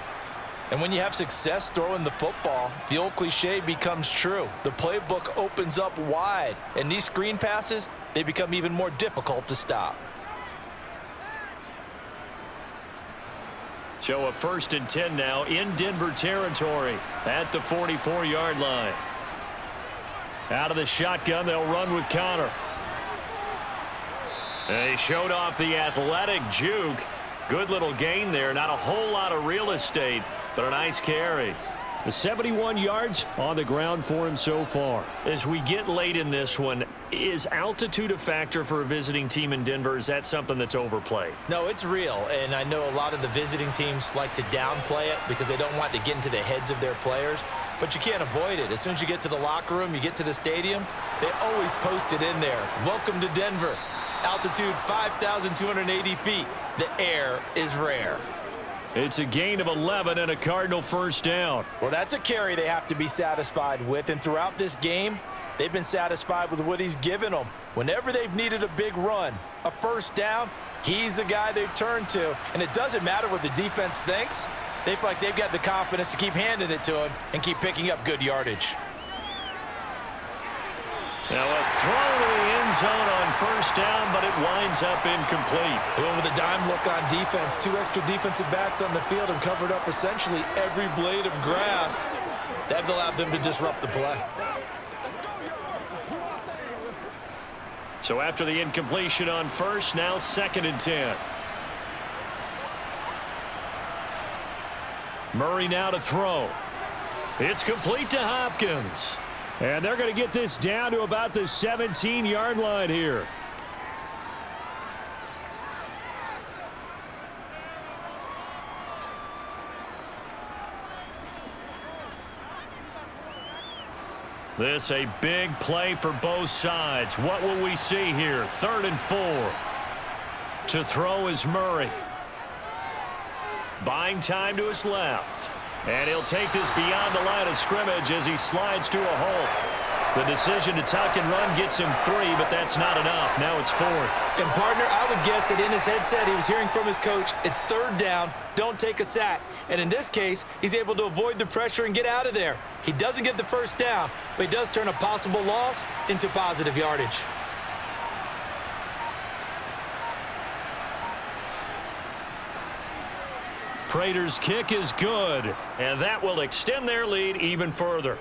And when you have success throwing the football, the old cliche becomes true. The playbook opens up wide, and these screen passes, they become even more difficult to stop. So a 1st and 10 now in Denver territory at the 44-yard line. Out of the shotgun, they'll run with Connor. They showed off the athletic juke. Good little gain there. Not a whole lot of real estate, but a nice carry. The 71 yards on the ground for him so far. As we get late in this one, is altitude a factor for a visiting team in Denver? Is that something that's overplayed? No, it's real, and I know a lot of the visiting teams like to downplay it because they don't want to get into the heads of their players, but you can't avoid it. As soon as you get to the locker room, you get to the stadium, they always post it in there. Welcome to Denver. Altitude 5,280 feet. The air is rare. It's a gain of 11 and a Cardinal first down. Well, that's a carry they have to be satisfied with, and throughout this game, they've been satisfied with what he's given them. Whenever they've needed a big run, a first down, he's the guy they've turned to, and it doesn't matter what the defense thinks. They feel like they've got the confidence to keep handing it to him and keep picking up good yardage. Now a throw to the end zone on first down, but it winds up incomplete. They went with a dime look on defense. 2 extra defensive backs on the field and covered up essentially every blade of grass. That allowed them to disrupt the play. So after the incompletion on first, now 2nd and 10. Murray now to throw. It's complete to Hopkins. And they're going to get this down to about the 17-yard line here. This a big play for both sides. What will we see here? 3rd and 4. To throw is Murray. Buying time to his left. And he'll take this beyond the line of scrimmage as he slides to a hole. The decision to tuck and run gets him 3, but that's not enough. Now it's 4th. And, partner, I would guess that in his headset he was hearing from his coach, it's 3rd down, don't take a sack. And in this case, he's able to avoid the pressure and get out of there. He doesn't get the first down, but he does turn a possible loss into positive yardage. Prater's kick is good, and that will extend their lead even further.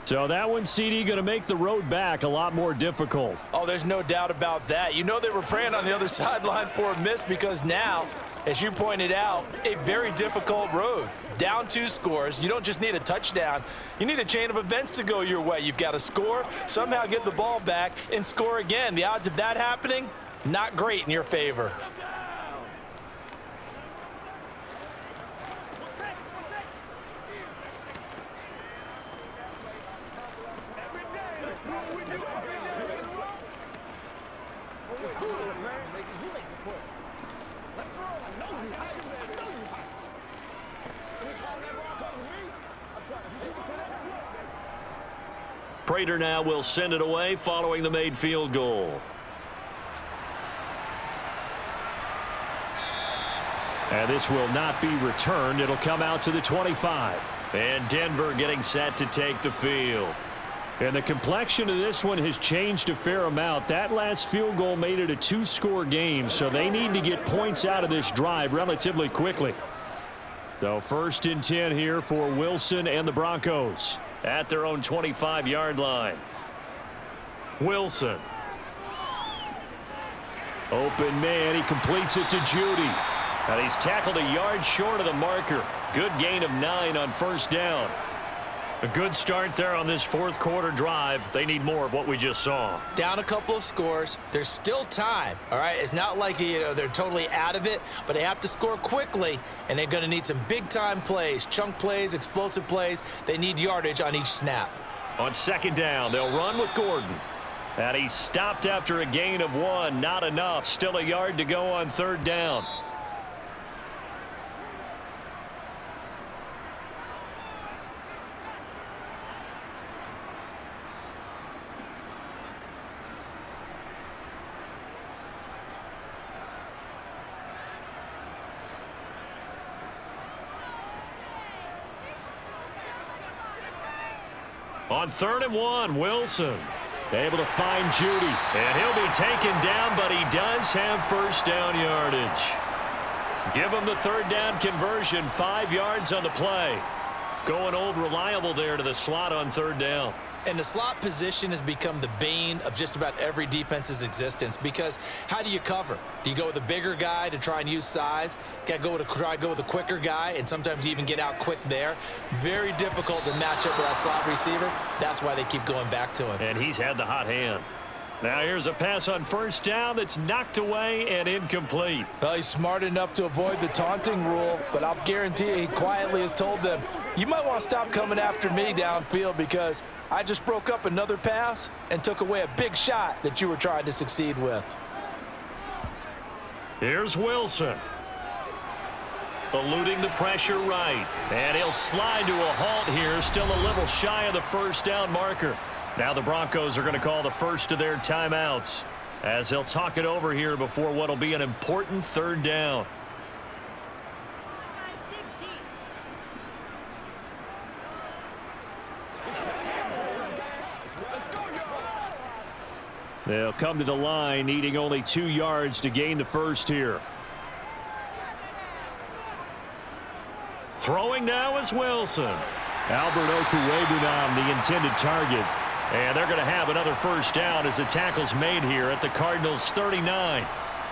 So that one, CD, going to make the road back a lot more difficult. Oh, there's no doubt about that. You know they were praying on the other sideline for a miss because now, as you pointed out, a very difficult road. Down 2 scores. You don't just need a touchdown. You need a chain of events to go your way. You've got to score, somehow get the ball back, and score again. The odds of that happening, not great in your favor. Prater now will send it away following the made field goal. And this will not be returned. It'll come out to the 25. And Denver getting set to take the field. And the complexion of this one has changed a fair amount. That last field goal made it a 2-score game, so they need to get points out of this drive relatively quickly. So 1st and 10 here for Wilson and the Broncos at their own 25-yard line. Wilson. Open man. He completes it to Judy. And he's tackled a yard short of the marker. Good gain of 9 on first down. A good start there on this 4th quarter drive. They need more of what we just saw. Down a couple of scores. There's still time, all right? It's not like, they're totally out of it, but they have to score quickly, and they're going to need some big-time plays, chunk plays, explosive plays. They need yardage on each snap. On 2nd down, they'll run with Gordon. And he's stopped after a gain of 1. Not enough. Still a yard to go on 3rd down. On 3rd and 1, Wilson able to find Judy. And he'll be taken down, but he does have first down yardage. Give him the 3rd down conversion, 5 yards on the play. Going old reliable there to the slot on 3rd down. And the slot position has become the bane of just about every defense's existence because how do you cover? Do you go with a bigger guy to try and use size? Got to try to go with a quicker guy, and sometimes you even get out quick there. Very difficult to match up with that slot receiver. That's why they keep going back to him. And he's had the hot hand. Now here's a pass on first down that's knocked away and incomplete. Well, he's smart enough to avoid the taunting rule, but I'll guarantee you he quietly has told them, you might want to stop coming after me downfield because I just broke up another pass and took away a big shot that you were trying to succeed with. Here's Wilson. Eluding the pressure right. And he'll slide to a halt here, still a little shy of the first down marker. Now the Broncos are going to call the first of their timeouts as they'll talk it over here before what will be an important third down. They'll come to the line needing only 2 yards to gain the first here. Throwing now is Wilson. Albert Okwuegbunam, the intended target. And they're going to have another first down as the tackle's made here at the Cardinals' 39.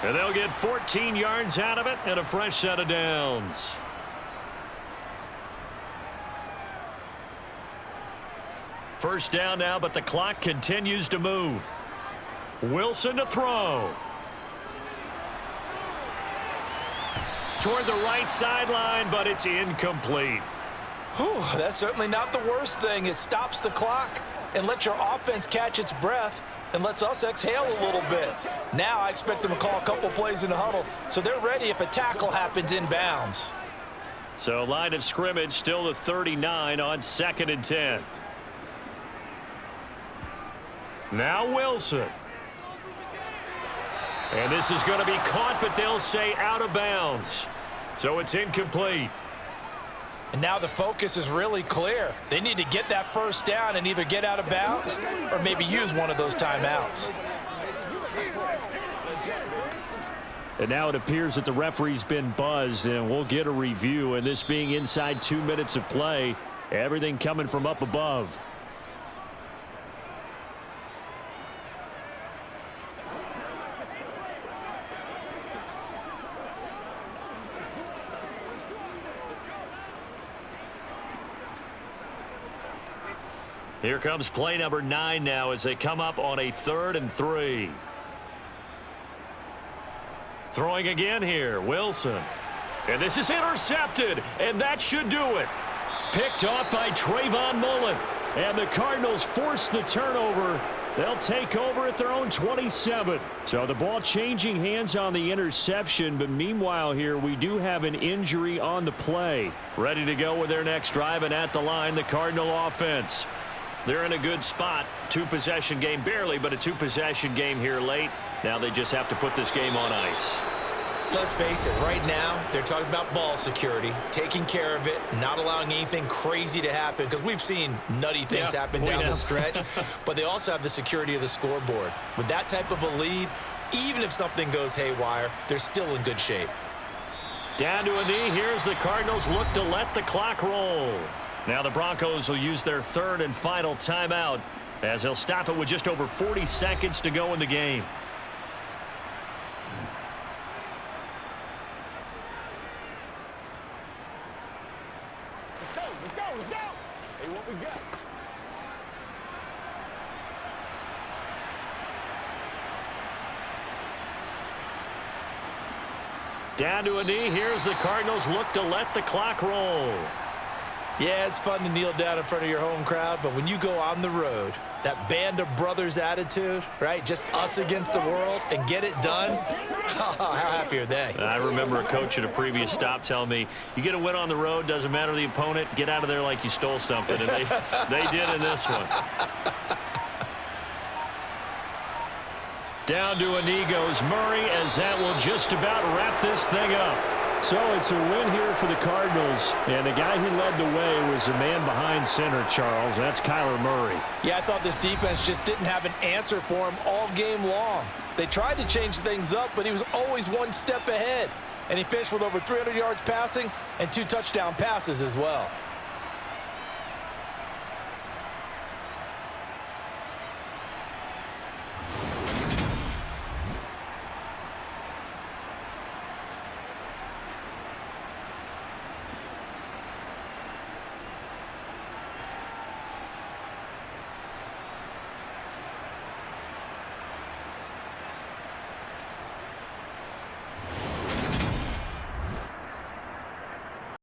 And they'll get 14 yards out of it and a fresh set of downs. First down now, but the clock continues to move. Wilson to throw. Toward the right sideline, but it's incomplete. Whew, that's certainly not the worst thing. It stops the clock and lets your offense catch its breath and lets us exhale a little bit. Now I expect them to call a couple plays in the huddle so they're ready if a tackle happens inbounds. So line of scrimmage still the 39 on 2nd and 10. Now Wilson. And this is going to be caught, but they'll say out of bounds. So it's incomplete. And now the focus is really clear. They need to get that first down and either get out of bounds or maybe use one of those timeouts. And now it appears that the referee's been buzzed, and we'll get a review. And this being inside 2 minutes of play, everything coming from up above. Here comes play number 9 now as they come up on a 3rd and 3. Throwing again here, Wilson. And this is intercepted, and that should do it. Picked off by Trayvon Mullen. And the Cardinals force the turnover. They'll take over at their own 27. So the ball changing hands on the interception, but meanwhile here we do have an injury on the play. Ready to go with their next drive, and at the line, the Cardinal offense. They're in a good spot. 2-possession game, barely, but a 2-possession game here late. Now they just have to put this game on ice. Let's face it, right now, they're talking about ball security, taking care of it, not allowing anything crazy to happen, because we've seen nutty things happen down the stretch, but they also have the security of the scoreboard. With that type of a lead, even if something goes haywire, they're still in good shape. Down to a knee. Here's the Cardinals look to let the clock roll. Now the Broncos will use their 3rd and final timeout as they'll stop it with just over 40 seconds to go in the game. Let's go. Hey, what we got? Down to a knee. Here's the Cardinals look to let the clock roll. Yeah, it's fun to kneel down in front of your home crowd, but when you go on the road, that band of brothers attitude, right? Just us against the world and get it done. How happy are they? I remember a coach at a previous stop telling me, you get a win on the road, doesn't matter the opponent, get out of there like you stole something. And they did in this one. Down to a knee goes Murray as that will just about wrap this thing up. So it's a win here for the Cardinals, and the guy who led the way was the man behind center, Charles. That's Kyler Murray. Yeah, I thought this defense just didn't have an answer for him all game long. They tried to change things up, but he was always one step ahead. And he finished with over 300 yards passing and 2 touchdown passes as well.